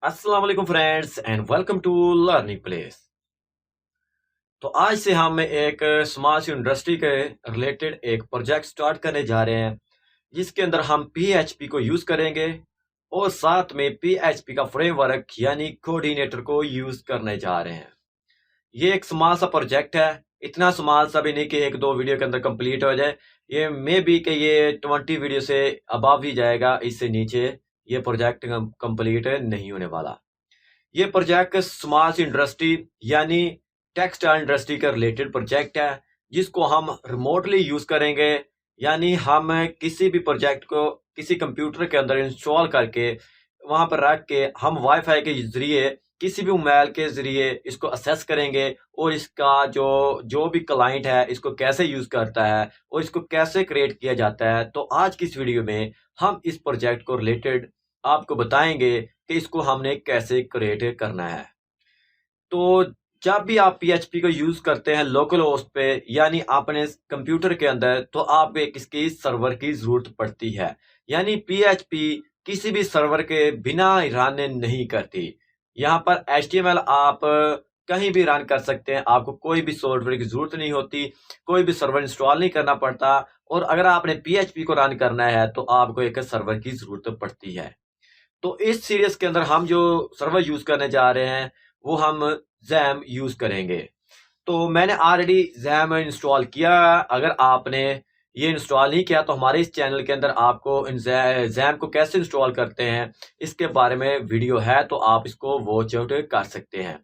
अस्सलाम वालेकुम friends and welcome to learning place. तो आज से हम एक स्मार्ट इंडस्ट्री के रिलेटेड एक प्रोजेक्ट स्टार्ट करने जा रहे हैं, जिसके अंदर हम पीएचपी को यूज करेंगे और साथ में पीएचपी का फ्रेमवर्क यानी कोऑर्डिनेटर को यूज करने जा रहे हैं। ये एक स्मॉल सा प्रोजेक्ट है। इतना स्मॉल सा भी नहीं कि एक दो वीडियो के अंदर कंप्लीट हो जाए। ये मे बी कि ये 20 वीडियो से अबव ही जाएगा, इससे नीचे ये प्रोजेक्ट कंप्लीट नहीं होने वाला। ये प्रोजेक्ट स्मॉल इंडस्ट्री यानी टेक्सटाइल इंडस्ट्री का रिलेटेड प्रोजेक्ट है, जिसको हम रिमोटली यूज करेंगे। यानी हम किसी भी प्रोजेक्ट को किसी कंप्यूटर के अंदर इंस्टॉल करके वहां पर रख के हम वाईफाई के जरिए किसी भी मोबाइल के जरिए इसको असेस करेंगे और इसका जो जो भी क्लाइंट है इसको कैसे यूज करता है और इसको कैसे क्रिएट किया जाता है। तो आज की इस वीडियो में हम इस प्रोजेक्ट को रिलेटेड आपको बताएंगे कि इसको हमने कैसे क्रिएट करना है। तो जब भी आप पीएचपी को यूज करते हैं लोकल होस्ट पे यानी अपने कंप्यूटर के अंदर, तो आप एक इसकी सर्वर की जरूरत पड़ती है। यानी पीएचपी किसी भी सर्वर के बिना रन नहीं करती। यहाँ पर एचटीएमएल आप कहीं भी रन कर सकते हैं, आपको कोई भी सॉफ्टवेयर की जरूरत नहीं होती, कोई भी सर्वर इंस्टॉल नहीं करना पड़ता। और अगर आपने पीएचपी को रन करना है तो आपको एक सर्वर की जरूरत पड़ती है। तो इस सीरीज के अंदर हम जो सर्वर यूज करने जा रहे हैं वो हम जैम यूज करेंगे। तो मैंने ऑलरेडी जैम इंस्टॉल किया। अगर आपने ये इंस्टॉल नहीं किया तो हमारे इस चैनल के अंदर आपको जैम को कैसे इंस्टॉल करते हैं इसके बारे में वीडियो है, तो आप इसको वॉच आउट कर सकते हैं।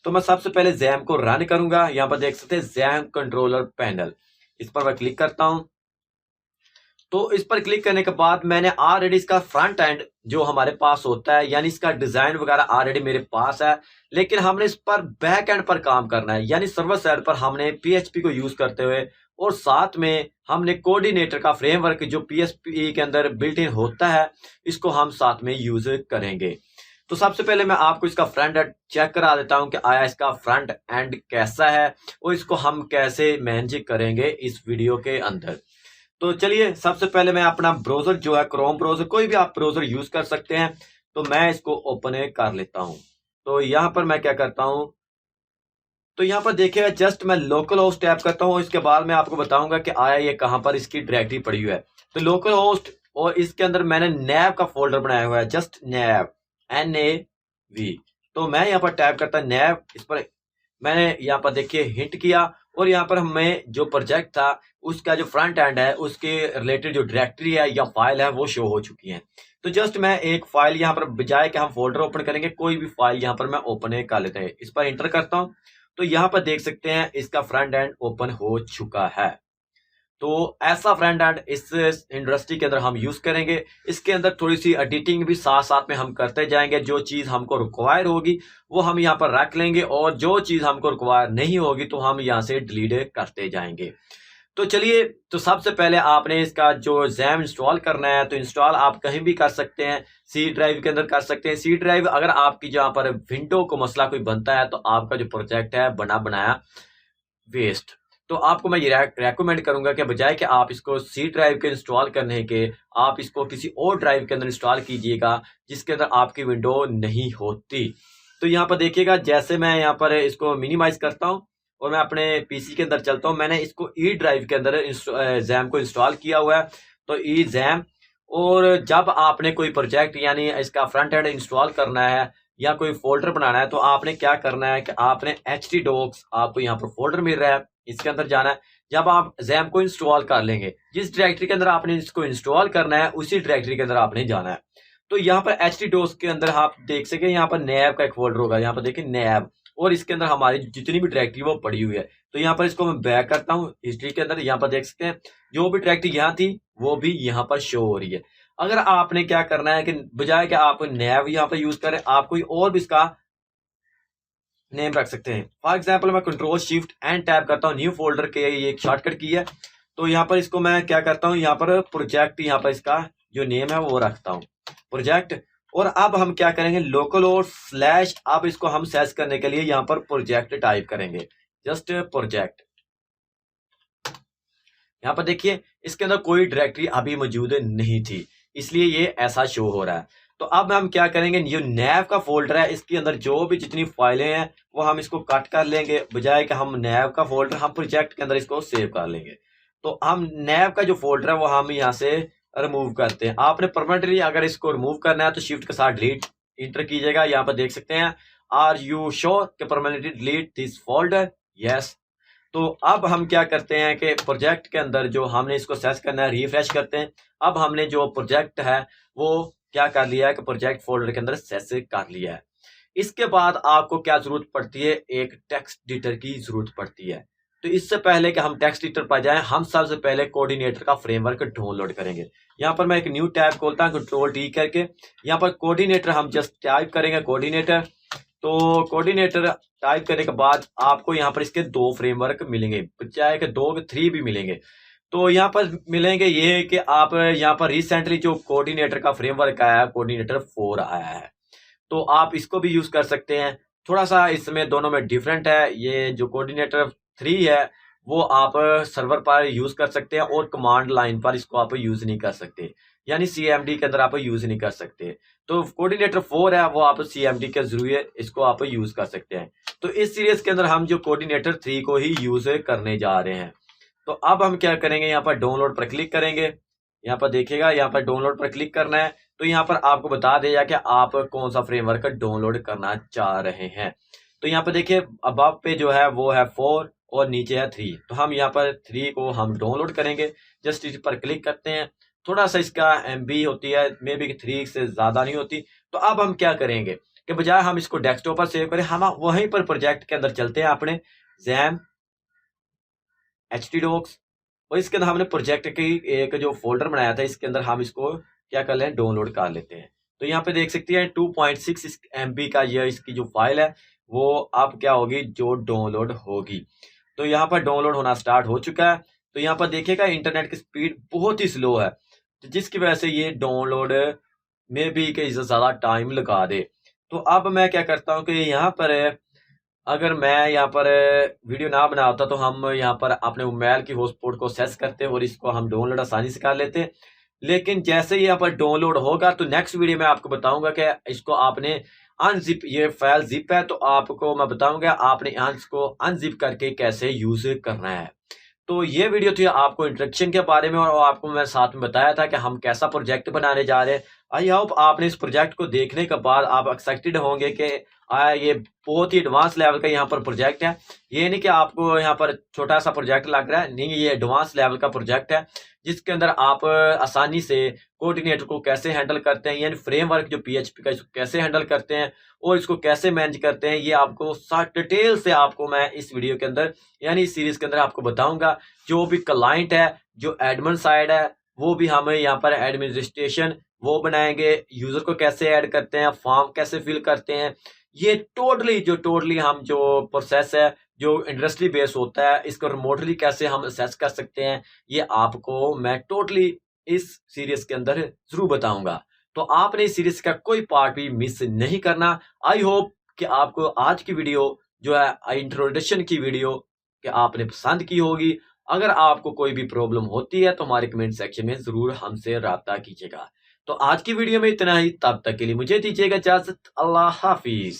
तो मैं सबसे पहले जैम को रन करूंगा। यहाँ पर देख सकते हैं जैम कंट्रोलर पैनल, इस पर मैं क्लिक करता हूं। तो इस पर क्लिक करने के बाद मैंने ऑलरेडी इसका फ्रंट एंड जो हमारे पास होता है यानी इसका डिजाइन वगैरह ऑलरेडी मेरे पास है, लेकिन हमने इस पर बैक एंड पर काम करना है। यानी सर्वर साइड पर हमने पीएचपी को यूज करते हुए और साथ में हमने कोऑर्डिनेटर का फ्रेमवर्क जो पीएचपी के अंदर बिल्ट इन होता है इसको हम साथ में यूज करेंगे। तो सबसे पहले मैं आपको इसका फ्रंट एंड चेक करा देता हूं कि आया इसका फ्रंट एंड कैसा है और इसको हम कैसे मैनेज करेंगे इस वीडियो के अंदर। तो चलिए सबसे पहले मैं अपना ब्राउजर जो है क्रोम ब्राउजर, कोई भी आप ब्राउजर यूज कर सकते हैं, तो मैं इसको ओपन कर लेता हूं। तो यहां पर मैं क्या करता हूं, तो यहां पर देखिएगा जस्ट मैं लोकल होस्ट टैप करता हूं। इसके बाद मैं आपको बताऊंगा कि आया ये कहां पर इसकी डायरेक्टरी पड़ी हुई है। तो लोकल होस्ट और इसके अंदर मैंने नैव का फोल्डर बनाया हुआ है, जस्ट नैव NAV। तो मैं यहाँ पर टाइप करता नैव, इस पर मैंने यहाँ पर देखिए हिंट किया और यहाँ पर हमें जो प्रोजेक्ट था उसका जो फ्रंट एंड है उसके रिलेटेड जो डायरेक्टरी है या फाइल है वो शो हो चुकी है। तो जस्ट मैं एक फाइल यहाँ पर बजाय कि हम फोल्डर ओपन करेंगे कोई भी फाइल यहाँ पर मैं ओपन कर लेते हैं, इस पर इंटर करता हूँ। तो यहाँ पर देख सकते हैं इसका फ्रंट एंड ओपन हो चुका है। तो ऐसा फ्रंट एंड इस इंडस्ट्री के अंदर हम यूज करेंगे। इसके अंदर थोड़ी सी एडिटिंग भी साथ साथ में हम करते जाएंगे। जो चीज हमको रिक्वायर होगी वो हम यहाँ पर रख लेंगे और जो चीज हमको रिक्वायर नहीं होगी तो हम यहाँ से डिलीट करते जाएंगे। तो चलिए, तो सबसे पहले आपने इसका जो जैम इंस्टॉल करना है तो इंस्टॉल आप कहीं भी कर सकते हैं, सी ड्राइव के अंदर कर सकते हैं। सी ड्राइव अगर आपकी जहाँ पर विंडो को मसला कोई बनता है तो आपका जो प्रोजेक्ट है बना बनाया वेस्ट। तो आपको मैं ये रेकमेंड करूंगा कि बजाय कि आप इसको सी ड्राइव के इंस्टॉल करने के आप इसको किसी और ड्राइव के अंदर इंस्टॉल कीजिएगा जिसके अंदर आपकी विंडो नहीं होती। तो यहाँ पर देखिएगा जैसे मैं यहाँ पर इसको मिनिमाइज करता हूँ और मैं अपने पीसी के अंदर चलता हूँ, मैंने इसको ई ड्राइव के अंदर जैम को इंस्टॉल किया हुआ है। तो ई जैम, और जब आपने कोई प्रोजेक्ट यानी इसका फ्रंट एंड इंस्टॉल करना है या कोई फोल्डर बनाना है तो आपने क्या करना है कि आपने htdocs आपको यहाँ पर फोल्डर मिल रहा है, इसके अंदर जाना है। जब आप जैम को इंस्टॉल कर लेंगे जिस डायरेक्टरी के अंदर आपने इसको इंस्टॉल करना है उसी डायरेक्टरी के अंदर आपने जाना है। तो यहाँ पर htdocs के अंदर आप देख सके यहाँ पर नैब का एक फोल्डर होगा, यहाँ पर देखिए नैब, और इसके अंदर हमारी जितनी भी डायरेक्टरी वो पड़ी हुई है। तो यहाँ पर इसको मैं बैक करता हूँ हिस्ट्री के अंदर, यहाँ पर देख सकते हैं जो भी डायरेक्टरी यहाँ थी वो भी यहाँ पर शो हो रही है। अगर आपने क्या करना है कि बजाय कि आप नैब यहाँ पर यूज करें आप कोई और भी इसका नेम रख सकते हैं। फॉर एग्जाम्पल मैं कंट्रोल शिफ्ट एंड टैप करता हूँ, न्यू फोल्डर के ये एक शॉर्टकट की है। तो यहाँ पर इसको मैं क्या करता हूँ, यहाँ पर प्रोजेक्ट, यहाँ पर इसका जो नेम है वो रखता हूँ प्रोजेक्ट। और अब हम क्या करेंगे लोकल और स्लैश, अब इसको हम सर्च करने के लिए यहाँ पर प्रोजेक्ट टाइप करेंगे, जस्ट प्रोजेक्ट। यहाँ पर देखिए इसके अंदर कोई डायरेक्टरी अभी मौजूद नहीं थी इसलिए ये ऐसा शो हो रहा है। तो तो अब हम क्या करेंगे, जो नैव का फोल्डर है इसके अंदर जो भी जितनी फाइलें हैं वो हम इसको कट कर लेंगे, बजाय कि हम नैव का फोल्डर हम प्रोजेक्ट के अंदर इसको सेव कर लेंगे। तो हम नैव का जो फोल्डर है वो हम यहाँ से रिमूव करते हैं। आपने परमानेंटली अगर इसको रिमूव करना है तो शिफ्ट के साथ डिलीट इंटर कीजिएगा। यहाँ पर देख सकते हैं, आर यू श्योर कि permanently delete this folder, yes. तो अब हम क्या करते हैं कि प्रोजेक्ट के अंदर जो हमने इसको सेट करना है, रिफ्रेश करते हैं। अब हमने जो प्रोजेक्ट है वो क्या कर लिया है कि प्रोजेक्ट फोल्डर के अंदर सेट कर लिया है। इसके बाद आपको क्या जरूरत पड़ती है, एक टेक्स्ट एडिटर की जरूरत पड़ती है। तो इससे पहले कि हम टेक्स्ट एडिटर पर जाएं, हम सबसे पहले कोऑर्डिनेटर का फ्रेमवर्क डाउनलोड करेंगे। यहाँ पर मैं एक न्यू टैब खोलता हूँ, कंट्रोल टी करके। यहाँ पर कोऑर्डिनेटर हम जस्ट टाइप करेंगे, कोऑर्डिनेटर। तो कोऑर्डिनेटर टाइप करने के बाद आपको यहाँ पर इसके 2 फ्रेमवर्क मिलेंगे, चाहे कि 2 3 भी मिलेंगे। तो यहाँ पर मिलेंगे ये कि आप यहाँ पर रिसेंटली जो कोऑर्डिनेटर का फ्रेमवर्क आया है, कोऑर्डिनेटर 4 आया है, तो आप इसको भी यूज कर सकते हैं। थोड़ा सा इसमें दोनों में डिफरेंट है। ये जो कोऑर्डिनेटर 3 है वो आप सर्वर पर यूज कर सकते हैं और कमांड लाइन पर इसको आप यूज नहीं कर सकते, यानी CMD के अंदर आप यूज नहीं कर सकते। तो कोऑर्डिनेटर 4 है वो आप CMD के जरिए इसको आप यूज कर सकते हैं। तो इस सीरीज के अंदर हम जो कोऑर्डिनेटर 3 को ही यूज करने जा रहे हैं। तो अब हम क्या करेंगे, यहाँ पर डाउनलोड पर क्लिक करेंगे। यहाँ पर देखिएगा, यहाँ पर डाउनलोड पर क्लिक करना है। तो यहाँ पर आपको बता देगा कि आप कौन सा फ्रेमवर्क डाउनलोड करना चाह रहे हैं। तो यहाँ पर देखिए अबव पे जो है वो है 4 और नीचे है 3। तो हम यहाँ पर 3 को हम डाउनलोड करेंगे। जस्ट इस पर क्लिक करते हैं। थोड़ा सा इसका MB होती है, मे बी 3 से ज्यादा नहीं होती। तो अब हम क्या करेंगे कि बजाय हम इसको डेस्कटॉप पर सेव करें, हम वहीं पर प्रोजेक्ट के अंदर चलते हैं अपने जैम htdocs, और इसके अंदर हमने प्रोजेक्ट की एक जो फोल्डर बनाया था इसके अंदर हम इसको क्या कर लें, डाउनलोड कर लेते हैं। तो यहाँ पे देख सकते हैं 2.6 MB का ये इसकी जो फाइल है वो अब क्या होगी, जो डाउनलोड होगी। तो यहाँ पर डाउनलोड होना स्टार्ट हो चुका है। तो यहाँ पर देखिएगा इंटरनेट की स्पीड बहुत ही स्लो है, तो जिसकी वजह से ये डाउनलोड में भी कहीं ज्यादा टाइम लगा दे। तो अब मैं क्या करता हूँ कि यहाँ पर अगर मैं यहाँ पर वीडियो ना बना होता तो हम यहाँ पर अपने मोबाइल की हॉटस्पॉट को सेट करते और इसको हम डाउनलोड आसानी से कर लेते। लेकिन जैसे ही यहाँ पर डाउनलोड होगा तो नेक्स्ट वीडियो में आपको बताऊंगा कि इसको आपने अनजिप, ये फाइल जिप है तो आपको मैं बताऊंगा आपने इसको अनजिप करके कैसे यूज करना है। तो ये वीडियो थी आपको इंट्रोडक्शन के बारे में, और आपको मैं साथ में बताया था कि हम कैसा प्रोजेक्ट बनाने जा रहे हैं। आई होप आपने इस प्रोजेक्ट को देखने के बाद आप एक्साइटेड होंगे कि ये बहुत ही एडवांस लेवल का यहाँ पर प्रोजेक्ट है। ये नहीं कि आपको यहाँ पर छोटा सा प्रोजेक्ट लग रहा है, नहीं, ये एडवांस लेवल का प्रोजेक्ट है जिसके अंदर आप आसानी से कोऑर्डिनेटर को कैसे हैंडल करते हैं, यानी फ्रेमवर्क जो PHP का इसको कैसे हैंडल करते हैं और इसको कैसे मैनेज करते हैं, ये आपको सारी डिटेल से आपको मैं इस वीडियो के अंदर यानी इस सीरीज के अंदर आपको बताऊंगा। जो भी क्लाइंट है, जो एडमिन साइड है, वो भी हमें यहाँ पर एडमिनिस्ट्रेशन वो बनाएंगे, यूजर को कैसे ऐड करते हैं, फॉर्म कैसे फिल करते हैं, ये टोटली हम जो प्रोसेस है जो इंडस्ट्री बेस होता है इसको रिमोटली कैसे हम असेस कर सकते हैं, ये आपको मैं टोटली इस सीरीज के अंदर जरूर बताऊंगा। तो आपने इस सीरीज का कोई पार्ट भी मिस नहीं करना। आई होप कि आपको आज की वीडियो जो है इंट्रोडक्शन की वीडियो कि आपने पसंद की होगी। अगर आपको कोई भी प्रॉब्लम होती है तो हमारे कमेंट सेक्शन में जरूर हमसे राब्ता कीजिएगा। तो आज की वीडियो में इतना ही, तब तक के लिए मुझे दीजिएगा इजाजत। अल्लाह हाफिज।